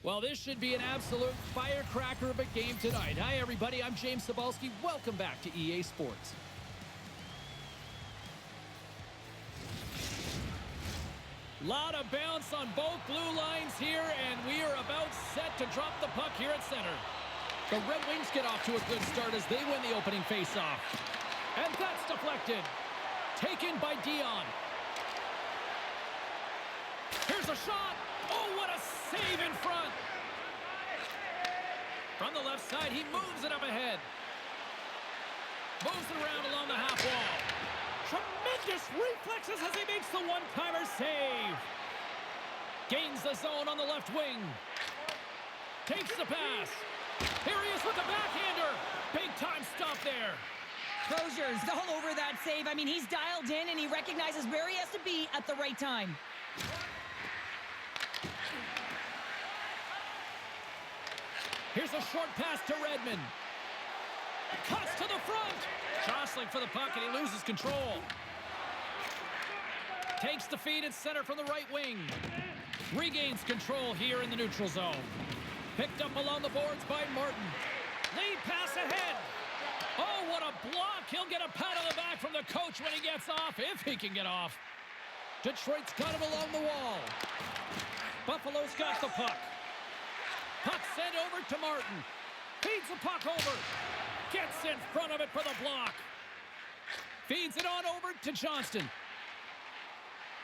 Well, this should be an absolute firecracker of a game tonight. Hi, everybody. I'm James Cebulski. Welcome back to EA Sports. Lot of bounce on both blue lines here, and we are about set to drop the puck here at center. The Red Wings get off to a good start as they win the opening faceoff. And that's deflected. Taken by Dion. Here's a shot. Oh, what a save in front. From the left side, he moves it up ahead. Moves it around along the half wall. Tremendous reflexes as he makes the one-timer save. Gains the zone on the left wing. Takes the pass. Here he is with the backhander. Big-time stop there. Crozier's all over that save. I mean, he's dialed in, and he recognizes where he has to be at the right time. Here's a short pass to Redmond. Cuts to the front. Jostling for the puck, and he loses control. Takes the feed at center from the right wing. Regains control here in the neutral zone. Picked up along the boards by Martin. Lead pass ahead. Oh, what a block. He'll get a pat on the back from the coach when he gets off, if he can get off. Detroit's got it along the wall. Buffalo's got the puck. Puck sent over to Martin. Feeds the puck over. Gets in front of it for the block. Feeds it on over to Johnston.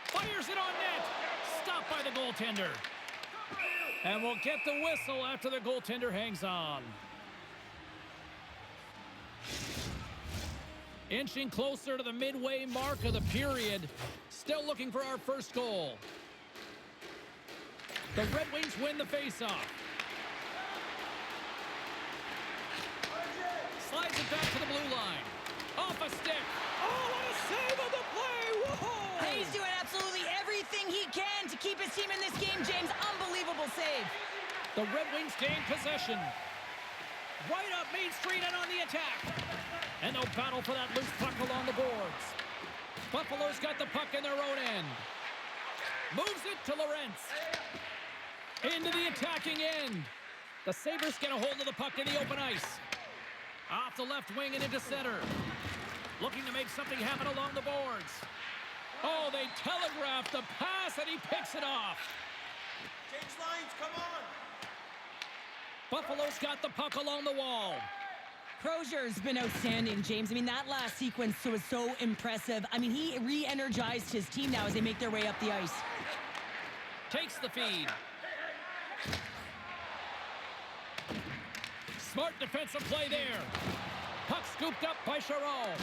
Fires it on net. Stopped by the goaltender. And we'll get the whistle after the goaltender hangs on. Inching closer to the midway mark of the period. Still looking for our first goal. The Red Wings win the faceoff. Slides it back to the blue line. Off a stick. Oh, what a save on the play! Whoa! He's doing absolutely everything he can to keep his team in this game, James. Unbelievable save. The Red Wings gain possession. Right up Main Street and on the attack. And they'll battle for that loose puck along the boards. Buffalo's got the puck in their own end. Moves it to Lorentz. Into the attacking end. The Sabres get a hold of the puck in the open ice. Off the left wing and into center. Looking to make something happen along the boards. Oh, they telegraphed the pass and he picks it off. Change lines, come on. Buffalo's got the puck along the wall. Crozier's been outstanding, James. I mean, that last sequence was so impressive. I mean, he re-energized his team now as they make their way up the ice. Takes the feed. Smart defensive play there. Puck scooped up by Charon.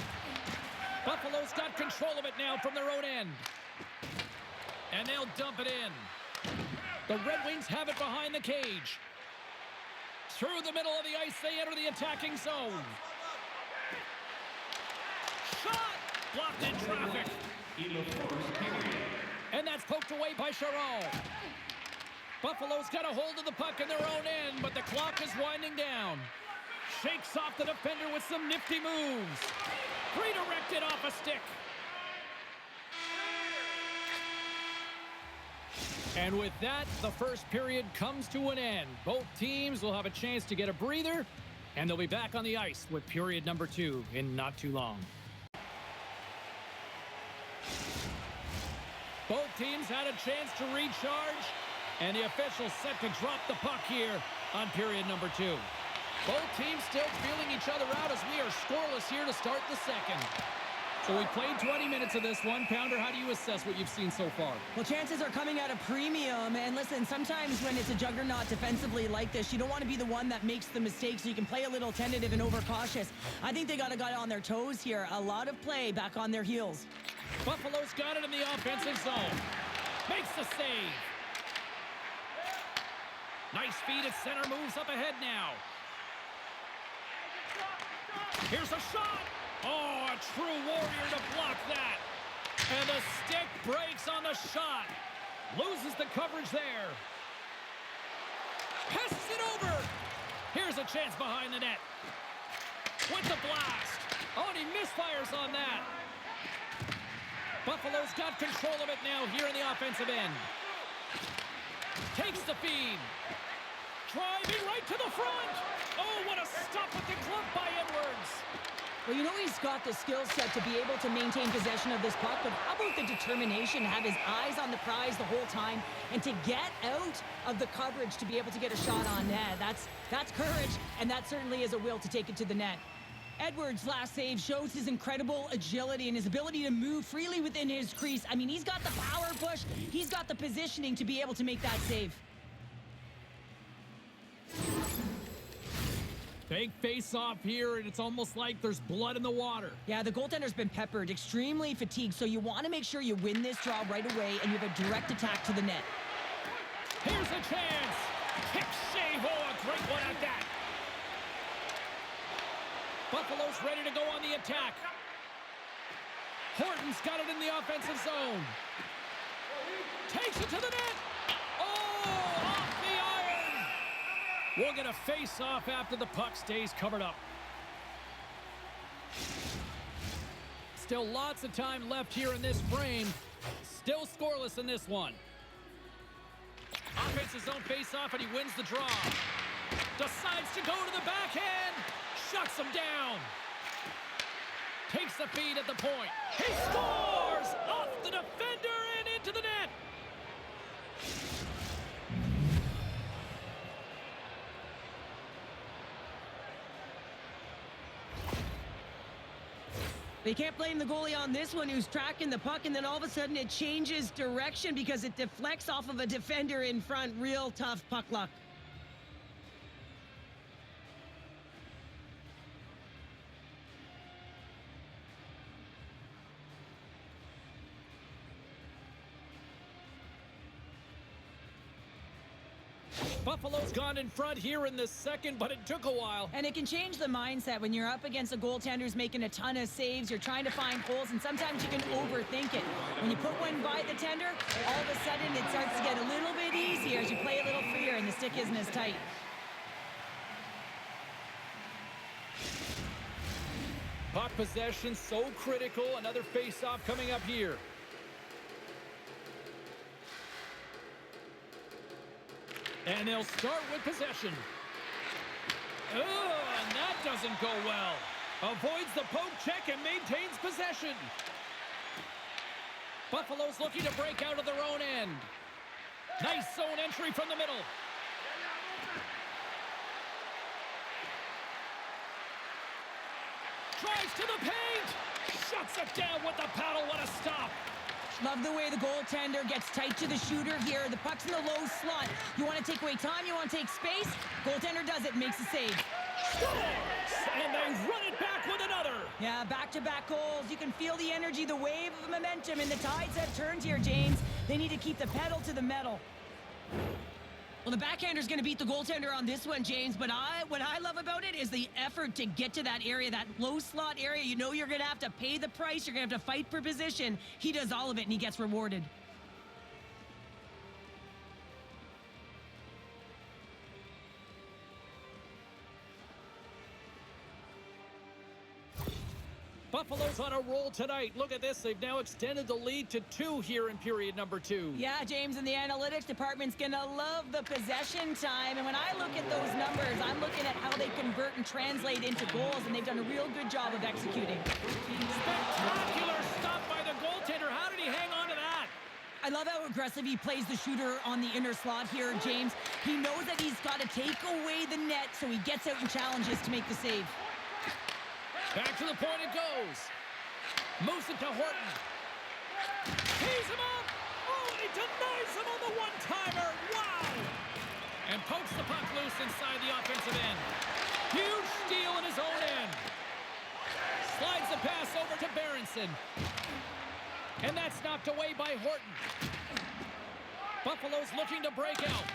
Buffalo's got control of it now from their own end. And they'll dump it in. The Red Wings have it behind the cage. Through the middle of the ice, they enter the attacking zone. Shot! Blocked in traffic. And that's poked away by Charon. Buffalo's got a hold of the puck in their own end, but the clock is winding down. Shakes off the defender with some nifty moves. Redirected off a stick. And with that, the first period comes to an end. Both teams will have a chance to get a breather, and they'll be back on the ice with period number 2 in not too long. Both teams had a chance to recharge, and the officials set to drop the puck here on period number 2. Both teams still feeling each other out as we are scoreless here to start the second. So we played 20 minutes of this one. Pounder, how do you assess what you've seen so far? Well, chances are coming at a premium. And listen, sometimes when it's a juggernaut defensively like this, you don't want to be the one that makes the mistake, so you can play a little tentative and overcautious. I think they got a guy on their toes here. A lot of play back on their heels. Buffalo's got it in the offensive zone. Makes the save. Nice feed at center, moves up ahead now. Here's a shot. Oh, a true warrior to block that. And the stick breaks on the shot. Loses the coverage there. Passes it over. Here's a chance behind the net. With the blast. Oh, and he misfires on that. Buffalo's got control of it now here in the offensive end. Takes the feed. Driving right to the front. Oh, what a stop with the glove by Edwards. Well, you know he's got the skill set to be able to maintain possession of this puck, but how about the determination to have his eyes on the prize the whole time and to get out of the coverage to be able to get a shot on net? That's courage, and that certainly is a will to take it to the net. Edwards' last save shows his incredible agility and his ability to move freely within his crease. I mean, he's got the power push. He's got the positioning to be able to make that save. Big face-off here, and it's almost like there's blood in the water. Yeah, the goaltender's been peppered, extremely fatigued, so you want to make sure you win this draw right away and you have a direct attack to the net. Here's a chance. Kick Shea-Ho, a great one at that. Buffalo's ready to go on the attack. Horton's got it in the offensive zone. Takes it to the net. Oh, off the iron. We'll get a face-off after the puck stays covered up. Still lots of time left here in this frame. Still scoreless in this one. Offensive zone face-off, and he wins the draw. Decides to go to the backhand. Shuts him down. Takes the feed at the point. He scores! Off the defender and into the net. They can't blame the goalie on this one who's tracking the puck, and then all of a sudden it changes direction because it deflects off of a defender in front. Real tough puck luck. Buffalo's gone in front here in the second, but it took a while. And it can change the mindset when you're up against a goaltender who's making a ton of saves. You're trying to find holes, and sometimes you can overthink it. When you put one by the tender, all of a sudden it starts to get a little bit easier as you play a little freer and the stick isn't as tight. Puck possession so critical. Another face-off coming up here. And they'll start with possession. Oh, and that doesn't go well. Avoids the poke check and maintains possession. Buffalo's looking to break out of their own end. Nice zone entry from the middle. Drives to the paint. Shuts it down with the paddle. What a stop. Love the way the goaltender gets tight to the shooter here. The puck's in the low slot. You want to take away time, you want to take space. Goaltender does it, makes a save. Scores! And they run it back with another. Yeah, back-to-back goals. You can feel the energy, the wave of momentum, and the tides have turned here, James. They need to keep the pedal to the metal. Well, the backhander's going to beat the goaltender on this one, James, but what I love about it is the effort to get to that area, that low slot area. You know you're going to have to pay the price. You're going to have to fight for position. He does all of it, and he gets rewarded. Buffalo's on a roll tonight. Look at this. They've now extended the lead to 2 here in period number 2. Yeah, James, and the analytics department's going to love the possession time. And when I look at those numbers, I'm looking at how they convert and translate into goals, and they've done a real good job of executing. Spectacular stop by the goaltender. How did he hang on to that? I love how aggressive he plays the shooter on the inner slot here, James. He knows that he's got to take away the net, so he gets out and challenges to make the save. Back to the point it goes. Moves it to Horton. Tees him up. Oh, and he denies him on the one-timer. Wow. And pokes the puck loose inside the offensive end. Huge steal in his own end. Slides the pass over to Berenson. And that's knocked away by Horton. Buffalo's looking to break out.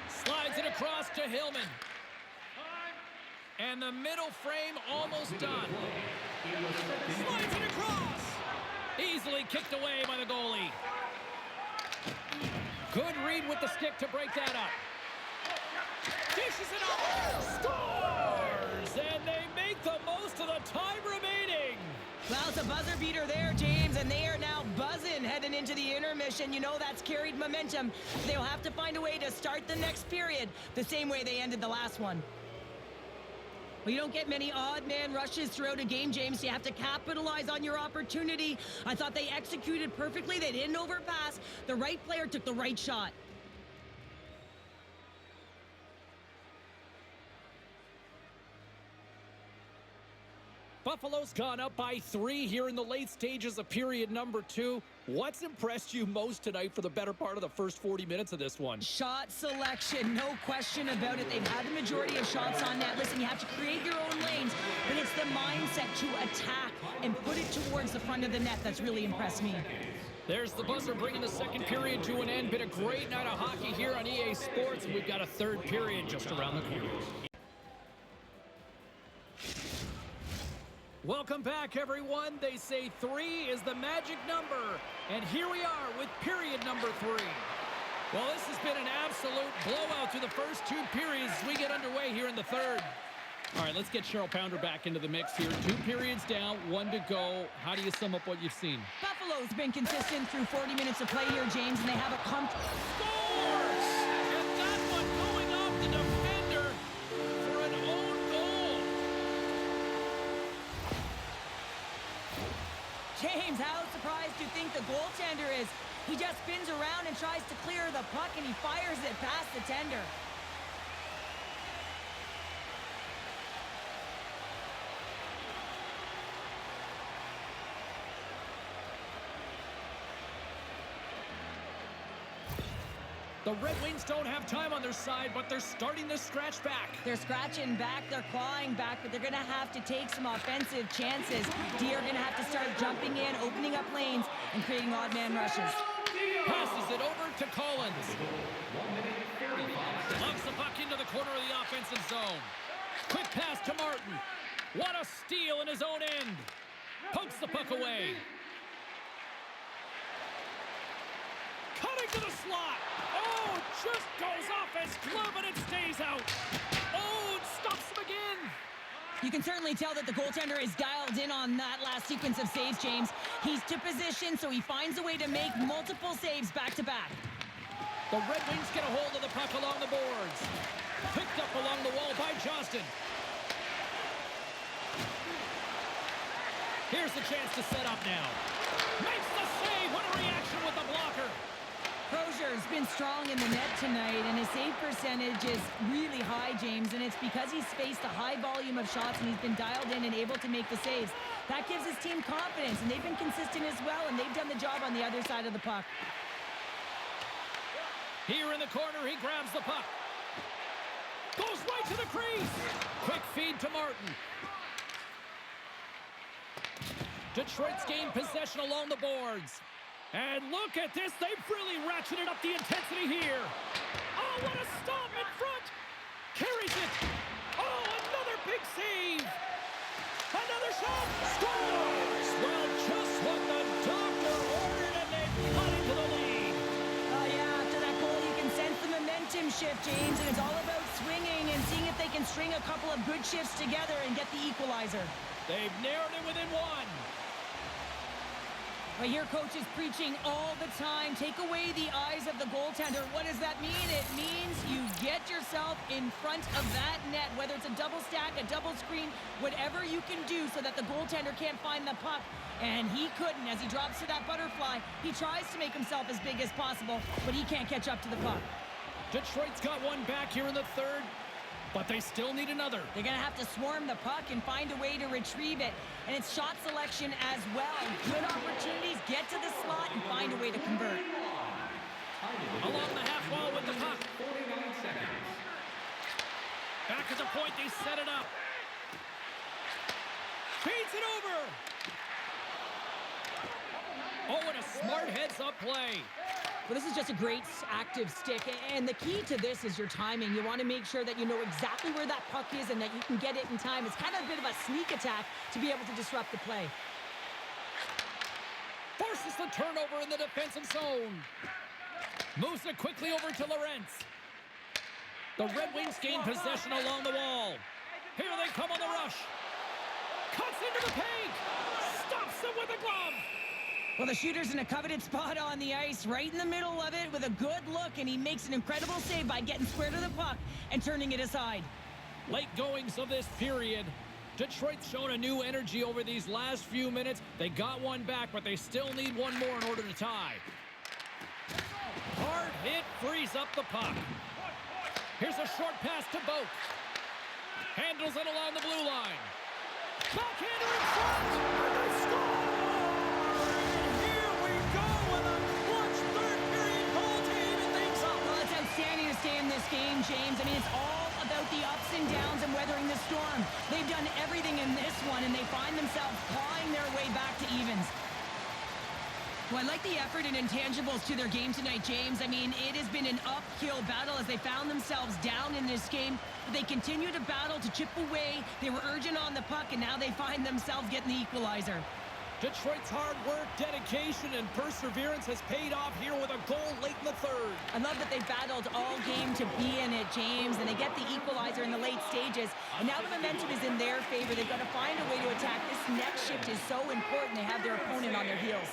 Slides it across to Hillman. And the middle frame almost done. Slides it across. Easily kicked away by the goalie. Good read with the stick to break that up. Dishes it off. Scores! And they make the most of the time remaining. Well, it's a buzzer beater there, James, and they are now buzzing heading into the intermission. You know that's carried momentum. They'll have to find a way to start the next period the same way they ended the last one. Well, you don't get many odd man rushes throughout a game, James. You have to capitalize on your opportunity. I thought they executed perfectly. They didn't overpass. The right player took the right shot. Buffalo's gone up by 3 here in the late stages of period number 2. What's impressed you most tonight for the better part of the first 40 minutes of this one? Shot selection, no question about it. They've had the majority of shots on net. Listen, you have to create your own lanes, but it's the mindset to attack and put it towards the front of the net that's really impressed me. There's the buzzer bringing the second period to an end. Been a great night of hockey here on EA Sports, and we've got a third period just around the corner. Welcome back, everyone. They say 3 is the magic number. And here we are with period number 3. Well, this has been an absolute blowout through the first 2 periods as we get underway here in the third. All right, let's get Cheryl Pounder back into the mix here. 2 periods down, 1 to go. How do you sum up what you've seen? Buffalo's been consistent through 40 minutes of play here, James, and they have a comfortable... Scores! And that one going off the defender for an own goal. James, how surprised do you think the goaltender is? He just spins around and tries to clear the puck, and he fires it past the tender. The Red Wings don't have time on their side, but they're starting to scratch back. They're scratching back, they're clawing back, but they're going to have to take some offensive chances. D are going to have to start jumping in, opening up lanes, and creating odd man rushes. Passes it over to Collins. Loves the puck into the corner of the offensive zone. Quick pass to Martin. What a steal in his own end. Pokes the puck away. Cutting to the slot. Oh, just goes off his glove and it stays out. Oh, stops him again. You can certainly tell that the goaltender is dialed in on that last sequence of saves, James. He's to position, so he finds a way to make multiple saves back-to-back. The Red Wings get a hold of the puck along the boards. Picked up along the wall by Johnston. Here's the chance to set up now. Makes the save. What a reaction with the blocker. Crozier's been strong in the net tonight, and his save percentage is really high, James, and it's because he's faced a high volume of shots and he's been dialed in and able to make the saves. That gives his team confidence, and they've been consistent as well, and they've done the job on the other side of the puck. Here in the corner, he grabs the puck. Goes right to the crease. Quick feed to Martin. Detroit's gained possession along the boards. And look at this. They've really ratcheted up the intensity here. Oh, what a stop in front. Carries it. Oh, another big save. Another shot. Scores. Well, just what the doctor ordered, and they've cut into the lead. Oh, yeah, after that goal, you can sense the momentum shift, James, and it's all about swinging and seeing if they can string a couple of good shifts together and get the equalizer. They've narrowed it within 1. I hear coaches preaching all the time, take away the eyes of the goaltender. What does that mean? It means you get yourself in front of that net, whether it's a double stack, a double screen, whatever you can do so that the goaltender can't find the puck. And he couldn't. As he drops to that butterfly, he tries to make himself as big as possible, but he can't catch up to the puck. Detroit's got one back here in the third, but they still need another. They're going to have to swarm the puck and find a way to retrieve it. And it's shot selection as well. Good opportunities, get to the slot, and find a way to convert. Along the half wall with the puck. Back at the point, they set it up. Feeds it over. Oh, and a smart heads-up play. Well, this is just a great active stick, and the key to this is your timing. You want to make sure that you know exactly where that puck is and that you can get it in time. It's kind of a bit of a sneak attack to be able to disrupt the play. Forces the turnover in the defensive zone. Moves it quickly over to Lorentz. The Red Wings gain possession along the wall. Here they come on the rush. Cuts into the paint. Stops them with a glove. Well, the shooter's in a coveted spot on the ice, right in the middle of it with a good look, and he makes an incredible save by getting square to the puck and turning it aside. Late goings of this period. Detroit's shown a new energy over these last few minutes. They got one back, but they still need one more in order to tie. Hard hit frees up the puck. Here's a short pass to Boak. Handles it along the blue line. Backhander in front! And they score! Here we go with a clutch third period goal to even things up. Well, it's outstanding to stay in this game, James. I mean, it's all about the ups and downs and weathering the storm. They've done everything in this one, and they find themselves clawing their way back to evens. Well, I like the effort and intangibles to their game tonight, James. I mean, it has been an uphill battle as they found themselves down in this game. But they continue to battle to chip away. They were urgent on the puck, and now they find themselves getting the equalizer. Detroit's hard work, dedication, and perseverance has paid off here with a goal late in the third. I love that they battled all game to be in it, James, and they get the equalizer in the late stages. And now the momentum is in their favor. They've got to find a way to attack. This next shift is so important. They have their opponent on their heels.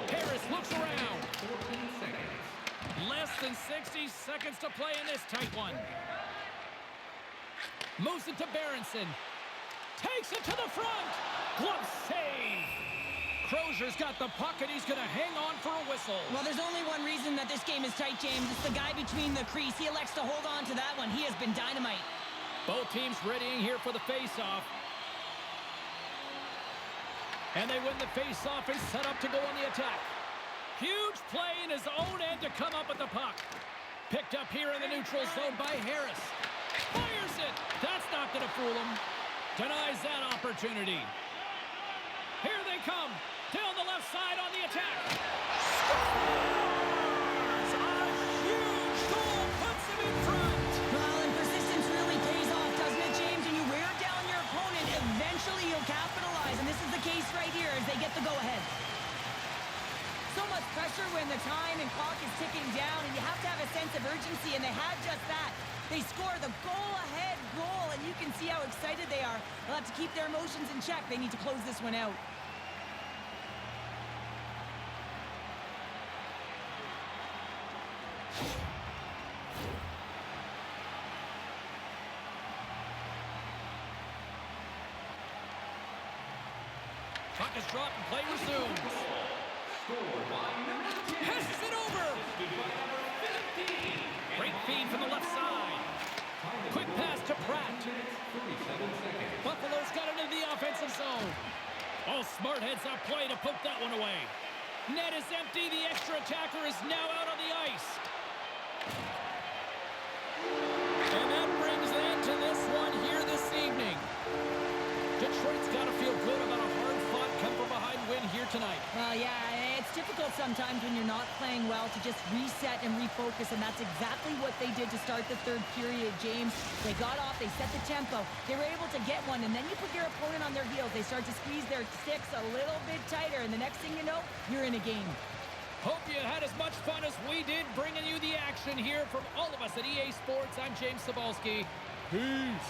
Harris looks around. Less than 60 seconds to play in this tight one. Moves it to Berenson. Takes it to the front. Glove save. Crozier's got the puck, and he's going to hang on for a whistle. Well, there's only one reason that this game is tight, James. It's the guy between the crease. He elects to hold on to that one. He has been dynamite. Both teams readying here for the face-off. And they win the face-off and set up to go on the attack. Huge play in his own end to come up with the puck. Picked up here in the neutral zone by Harris. Fires it. That's not going to fool him. Denies that opportunity. Here they come. Down the left side on the attack. Scores! A huge goal puts him in front. Well, and persistence really pays off, doesn't it, James? And you wear down your opponent, eventually you'll capitalize. And this is the case right here as they get the go-ahead. So much pressure when the time and clock is ticking down, and you have to have a sense of urgency, and they had just that. They score the goal-ahead goal, and you can see how excited they are. They'll have to keep their emotions in check. They need to close this one out. Puck is dropped and play resumes. Passes it over. Great feed from the left side. Quick pass to Pratt. Buffalo's got it into the offensive zone. Oh, smart heads-up play to poke that one away. Net is empty. The extra attacker is now out on the ice. And that brings an end to this one here this evening. Detroit's got to feel good about a hard-fought come-from-behind win here tonight. Well, yeah, it's difficult sometimes when you're not playing well to just reset and refocus, and that's exactly what they did to start the third period, James. They got off, they set the tempo, they were able to get one, and then you put your opponent on their heels. They start to squeeze their sticks a little bit tighter, and the next thing you know, you're in a game. Hope you had as much fun as we did bringing you the action here from all of us at EA Sports. I'm James Cebulski. Peace.